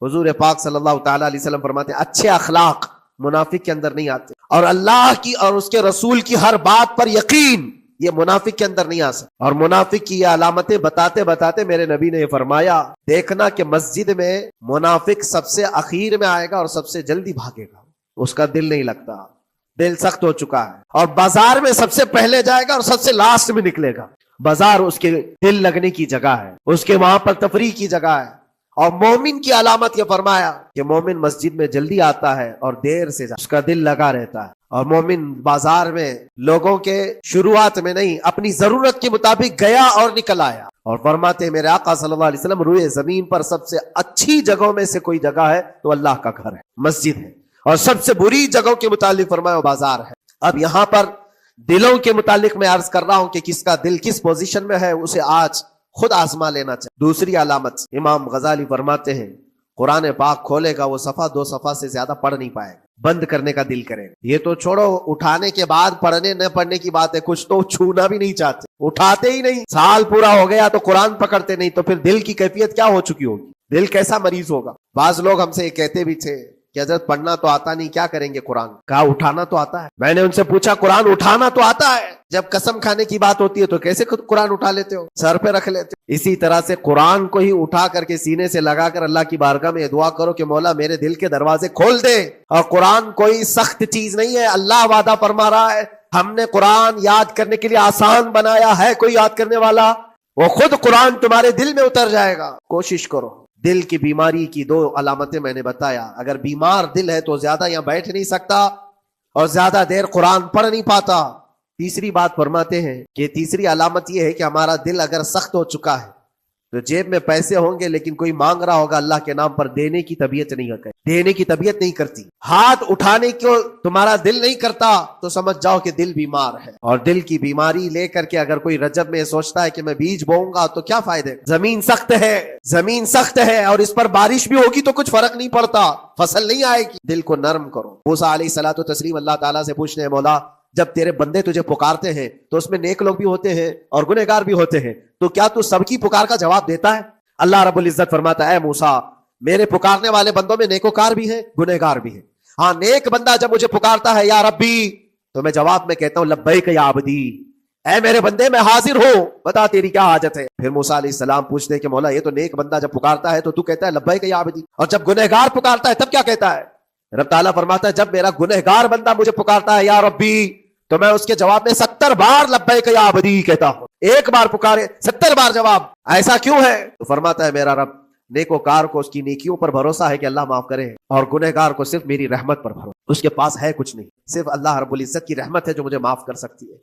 حضور پاک صلی اللہ تعالی علیہ وسلم فرماتے ہیں اچھے اخلاق منافق کے اندر نہیں آتے، اور اللہ کی اور اس کے رسول کی ہر بات پر یقین یہ منافق کے اندر نہیں آ سکتا۔ اور منافق کی یہ علامتیں بتاتے بتاتے میرے نبی نے یہ فرمایا، دیکھنا کہ مسجد میں منافق سب سے اخیر میں آئے گا اور سب سے جلدی بھاگے گا، اس کا دل نہیں لگتا، دل سخت ہو چکا ہے، اور بازار میں سب سے پہلے جائے گا اور سب سے لاسٹ میں نکلے گا۔ بازار اس کے دل لگنے کی جگہ ہے، اس کے وہاں پر تفریح کی جگہ ہے۔ اور مومن کی علامت یہ فرمایا کہ مومن مسجد میں جلدی آتا ہے اور دیر سے اس کا دل لگا رہتا ہے، اور مومن بازار میں لوگوں کے شروعات میں نہیں، اپنی ضرورت کے مطابق گیا اور نکل آیا۔ اور فرماتے ہیں میرے آقا صلی اللہ علیہ وسلم، روئے زمین پر سب سے اچھی جگہوں میں سے کوئی جگہ ہے تو اللہ کا گھر ہے، مسجد ہے، اور سب سے بری جگہوں کے متعلق فرمایا وہ بازار ہے۔ اب یہاں پر دلوں کے متعلق میں عرض کر رہا ہوں کہ کس کا دل کس پوزیشن میں ہے، اسے آج خود آزما لینا چاہیے۔ دوسری علامت، امام غزالی فرماتے ہیں قرآن پاک کھولے گا وہ صفحہ 2 صفحہ سے زیادہ پڑھ نہیں پائے گا، بند کرنے کا دل کرے گا۔ یہ تو چھوڑو اٹھانے کے بعد پڑھنے نہ پڑھنے کی بات ہے، کچھ تو چھونا بھی نہیں چاہتے، اٹھاتے ہی نہیں، سال پورا ہو گیا تو قرآن پکڑتے نہیں، تو پھر دل کی کیفیت کیا ہو چکی ہوگی، دل کیسا مریض ہوگا۔ بعض لوگ ہم سے یہ کہتے بھی تھے کہ حضرت پڑھنا تو آتا نہیں، کیا کریں گے قرآن؟ کہا اٹھانا تو آتا ہے۔ میں نے ان سے پوچھا قرآن اٹھانا تو آتا ہے، جب قسم کھانے کی بات ہوتی ہے تو کیسے قرآن اٹھا لیتے ہو، سر پہ رکھ لیتے ہو؟ اسی طرح سے قرآن کو ہی اٹھا کر کے سینے سے لگا کر اللہ کی بارگاہ میں دعا کرو کہ مولا میرے دل کے دروازے کھول دے۔ اور قرآن کوئی سخت چیز نہیں ہے، اللہ وعدہ فرما رہا ہے ہم نے قرآن یاد کرنے کے لیے آسان بنایا ہے، کوئی یاد کرنے والا؟ وہ خود قرآن تمہارے دل میں اتر جائے گا۔ کوشش کرو۔ دل کی بیماری کی 2 علامتیں میں نے بتایا، اگر بیمار دل ہے تو زیادہ یہاں بیٹھ نہیں سکتا اور زیادہ دیر قرآن پڑھ نہیں پاتا۔ تیسری بات فرماتے ہیں کہ تیسری علامت یہ ہے کہ ہمارا دل اگر سخت ہو چکا ہے تو جیب میں پیسے ہوں گے لیکن کوئی مانگ رہا ہوگا اللہ کے نام پر، دینے کی طبیعت نہیں ہے، دینے کی طبیعت نہیں کرتی، ہاتھ اٹھانے کو تمہارا دل نہیں کرتا تو سمجھ جاؤ کہ دل بیمار ہے۔ اور دل کی بیماری لے کر کے اگر کوئی رجب میں سوچتا ہے کہ میں بیج بوؤں گا تو کیا فائدے، زمین سخت ہے، زمین سخت ہے اور اس پر بارش بھی ہوگی تو کچھ فرق نہیں پڑتا، فصل نہیں آئے گی۔ دل کو نرم کرو۔ موسیٰ علیہ الصلوۃ والتسلیم اللہ تعالیٰ سے پوچھنے ہیں مولا جب تیرے بندے تجھے پکارتے ہیں تو اس میں نیک لوگ بھی ہوتے ہیں اور گنہگار بھی ہوتے ہیں، تو کیا تو سب کی پکار کا جواب دیتا ہے؟ اللہ رب العزت فرماتا ہے اے موسیٰ میرے پکارنے والے بندوں میں نیکوکار بھی ہیں گنہگار بھی ہیں، ہاں نیک بندہ جب مجھے پکارتا ہے یا ربی تو میں جواب میں کہتا ہوں لبیک یا عبدی، اے میرے بندے میں حاضر ہوں، بتا تیری کیا حاجت ہے۔ پھر موسیٰ علیہ السلام پوچھتے ہیں کہ مولا یہ تو نیک بندہ جب پکارتا ہے تو کہتا ہے لبیک یا عبدی، اور جب گنہگار پکارتا ہے تب کیا کہتا ہے؟ رب تعالیٰ فرماتا ہے جب میرا گنہگار بندہ مجھے پکارتا ہے یا ربی تو میں اس کے جواب میں 70 بار لبیک یا عبدی کہتا ہوں، ایک بار پکارے 70 بار جواب، ایسا کیوں ہے؟ تو فرماتا ہے میرا رب نیکوکار کو اس کی نیکیوں پر بھروسہ ہے کہ اللہ معاف کرے، اور گنہگار کو صرف میری رحمت پر بھروسہ، اس کے پاس ہے کچھ نہیں، صرف اللہ رب العزت کی رحمت ہے جو مجھے معاف کر سکتی ہے۔